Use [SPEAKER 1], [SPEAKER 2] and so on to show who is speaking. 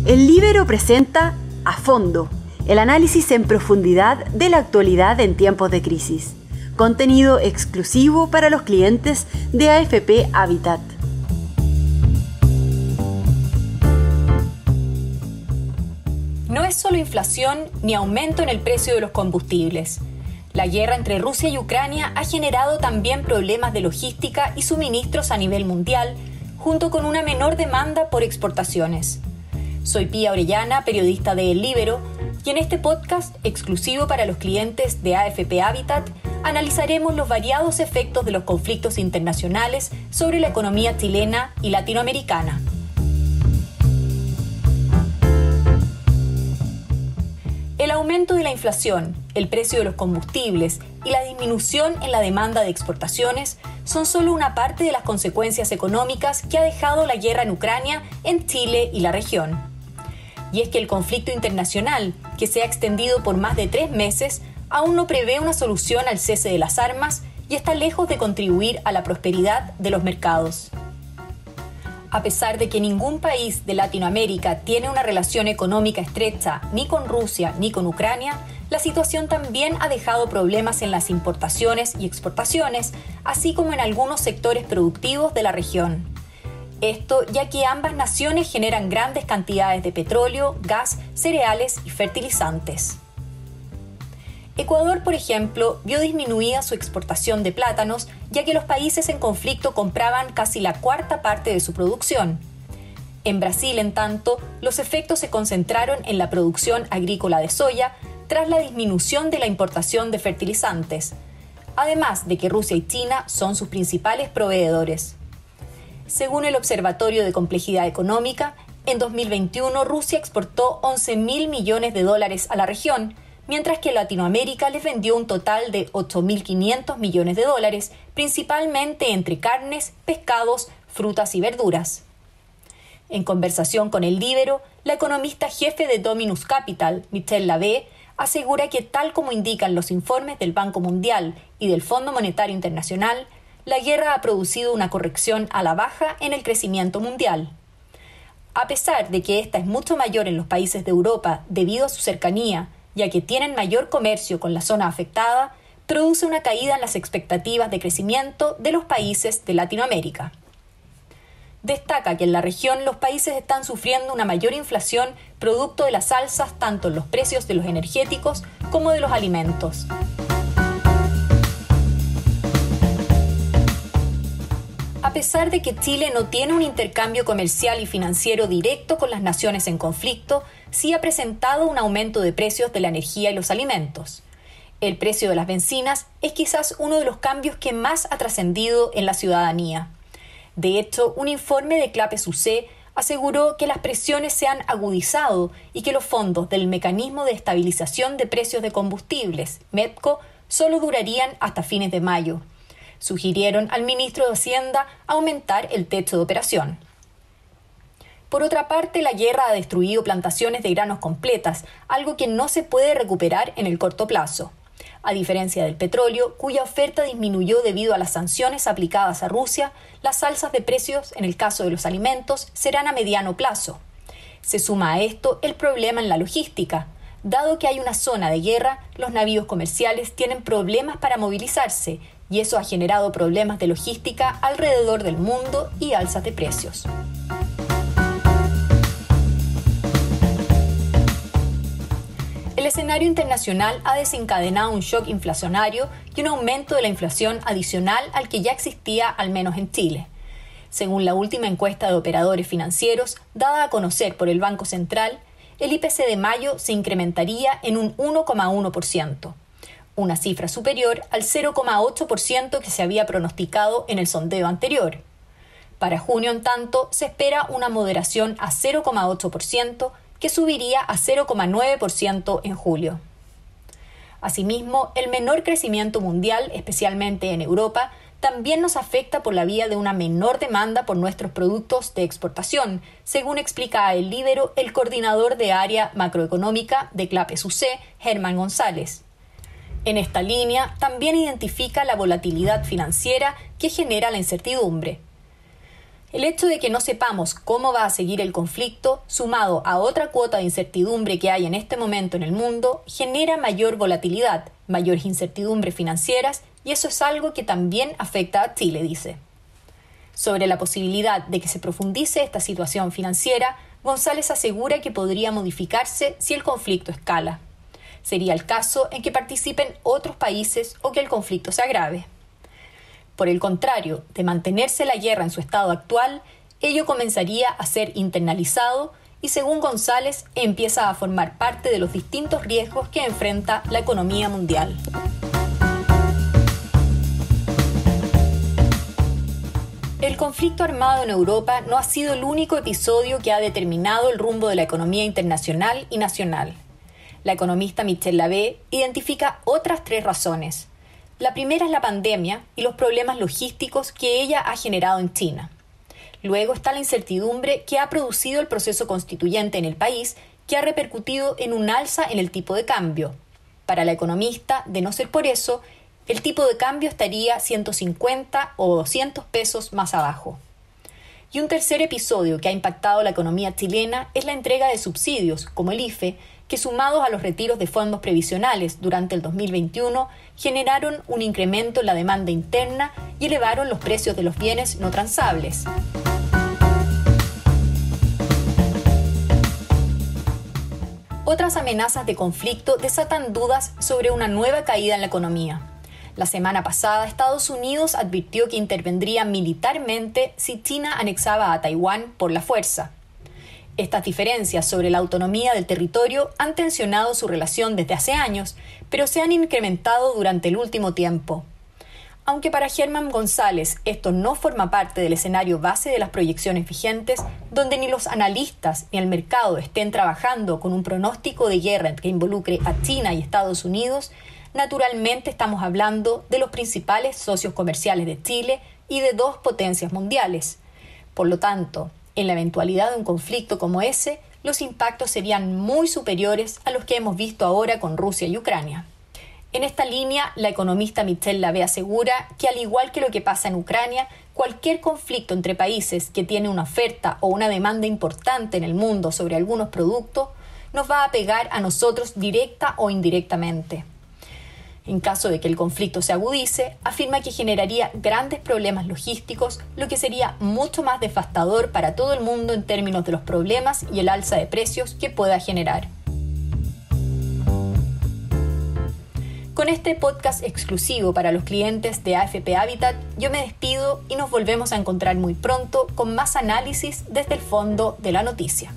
[SPEAKER 1] El Líbero presenta A Fondo, el análisis en profundidad de la actualidad en tiempos de crisis. Contenido exclusivo para los clientes de AFP Habitat.
[SPEAKER 2] No es solo inflación ni aumento en el precio de los combustibles. La guerra entre Rusia y Ucrania ha generado también problemas de logística y suministros a nivel mundial, junto con una menor demanda por exportaciones. Soy Pía Orellana, periodista de El Líbero, y en este podcast, exclusivo para los clientes de AFP Habitat, analizaremos los variados efectos de los conflictos internacionales sobre la economía chilena y latinoamericana. El aumento de la inflación, el precio de los combustibles y la disminución en la demanda de exportaciones son solo una parte de las consecuencias económicas que ha dejado la guerra en Ucrania, en Chile y la región. Y es que el conflicto internacional, que se ha extendido por más de 3 meses, aún no prevé una solución al cese de las armas y está lejos de contribuir a la prosperidad de los mercados. A pesar de que ningún país de Latinoamérica tiene una relación económica estrecha ni con Rusia ni con Ucrania, la situación también ha dejado problemas en las importaciones y exportaciones, así como en algunos sectores productivos de la región. Esto ya que ambas naciones generan grandes cantidades de petróleo, gas, cereales y fertilizantes. Ecuador, por ejemplo, vio disminuida su exportación de plátanos, ya que los países en conflicto compraban casi la 1/4 parte de su producción. En Brasil, en tanto, los efectos se concentraron en la producción agrícola de soya, tras la disminución de la importación de fertilizantes, además de que Rusia y China son sus principales proveedores. Según el Observatorio de Complejidad Económica, en 2021 Rusia exportó $11.000 millones a la región, mientras que Latinoamérica les vendió un total de $8.500 millones, principalmente entre carnes, pescados, frutas y verduras. En conversación con El Líbero, la economista jefe de Dominus Capital, Michelle Labé, asegura que tal como indican los informes del Banco Mundial y del Fondo Monetario Internacional, la guerra ha producido una corrección a la baja en el crecimiento mundial. A pesar de que esta es mucho mayor en los países de Europa debido a su cercanía, ya que tienen mayor comercio con la zona afectada, produce una caída en las expectativas de crecimiento de los países de Latinoamérica. Destaca que en la región los países están sufriendo una mayor inflación producto de las alzas tanto en los precios de los energéticos como de los alimentos. A pesar de que Chile no tiene un intercambio comercial y financiero directo con las naciones en conflicto, sí ha presentado un aumento de precios de la energía y los alimentos. El precio de las bencinas es quizás uno de los cambios que más ha trascendido en la ciudadanía. De hecho, un informe de Clapes UC aseguró que las presiones se han agudizado y que los fondos del Mecanismo de Estabilización de Precios de Combustibles, MEPCO, solo durarían hasta fines de mayo. Sugirieron al ministro de Hacienda aumentar el techo de operación. Por otra parte, la guerra ha destruido plantaciones de granos completas, algo que no se puede recuperar en el corto plazo. A diferencia del petróleo, cuya oferta disminuyó debido a las sanciones aplicadas a Rusia, las alzas de precios en el caso de los alimentos serán a mediano plazo. Se suma a esto el problema en la logística. Dado que hay una zona de guerra, los navíos comerciales tienen problemas para movilizarse, y eso ha generado problemas de logística alrededor del mundo y alzas de precios. El escenario internacional ha desencadenado un shock inflacionario y un aumento de la inflación adicional al que ya existía al menos en Chile. Según la última encuesta de operadores financieros, dada a conocer por el Banco Central, el IPC de mayo se incrementaría en un 1,1%. Una cifra superior al 0,8% que se había pronosticado en el sondeo anterior. Para junio, en tanto, se espera una moderación a 0,8%, que subiría a 0,9% en julio. Asimismo, el menor crecimiento mundial, especialmente en Europa, también nos afecta por la vía de una menor demanda por nuestros productos de exportación, según explica a El Líbero el coordinador de área macroeconómica de Clapes UC, Germán González. En esta línea también identifica la volatilidad financiera que genera la incertidumbre. El hecho de que no sepamos cómo va a seguir el conflicto, sumado a otra cuota de incertidumbre que hay en este momento en el mundo, genera mayor volatilidad, mayores incertidumbres financieras, y eso es algo que también afecta a Chile, dice. Sobre la posibilidad de que se profundice esta situación financiera, González asegura que podría modificarse si el conflicto escala. Sería el caso en que participen otros países o que el conflicto se agrave. Por el contrario, de mantenerse la guerra en su estado actual, ello comenzaría a ser internalizado y, según González, empieza a formar parte de los distintos riesgos que enfrenta la economía mundial. El conflicto armado en Europa no ha sido el único episodio que ha determinado el rumbo de la economía internacional y nacional. La economista Michelle Lavé identifica otras 3 razones. La primera es la pandemia y los problemas logísticos que ella ha generado en China. Luego está la incertidumbre que ha producido el proceso constituyente en el país, que ha repercutido en un alza en el tipo de cambio. Para la economista, de no ser por eso, el tipo de cambio estaría 150 o 200 pesos más abajo. Y un tercer episodio que ha impactado la economía chilena es la entrega de subsidios, como el IFE, que sumados a los retiros de fondos previsionales durante el 2021, generaron un incremento en la demanda interna y elevaron los precios de los bienes no transables. Otras amenazas de conflicto desatan dudas sobre una nueva caída en la economía. La semana pasada, Estados Unidos advirtió que intervendría militarmente si China anexaba a Taiwán por la fuerza. Estas diferencias sobre la autonomía del territorio han tensionado su relación desde hace años, pero se han incrementado durante el último tiempo. Aunque para Germán González esto no forma parte del escenario base de las proyecciones vigentes, donde ni los analistas ni el mercado estén trabajando con un pronóstico de guerra que involucre a China y Estados Unidos, naturalmente estamos hablando de los principales socios comerciales de Chile y de 2 potencias mundiales. Por lo tanto, en la eventualidad de un conflicto como ese, los impactos serían muy superiores a los que hemos visto ahora con Rusia y Ucrania. En esta línea, la economista Michelle Lavé asegura que, al igual que lo que pasa en Ucrania, cualquier conflicto entre países que tiene una oferta o una demanda importante en el mundo sobre algunos productos nos va a pegar a nosotros directa o indirectamente. En caso de que el conflicto se agudice, afirma que generaría grandes problemas logísticos, lo que sería mucho más devastador para todo el mundo en términos de los problemas y el alza de precios que pueda generar. Con este podcast exclusivo para los clientes de AFP Habitat, yo me despido y nos volvemos a encontrar muy pronto con más análisis desde el fondo de la noticia.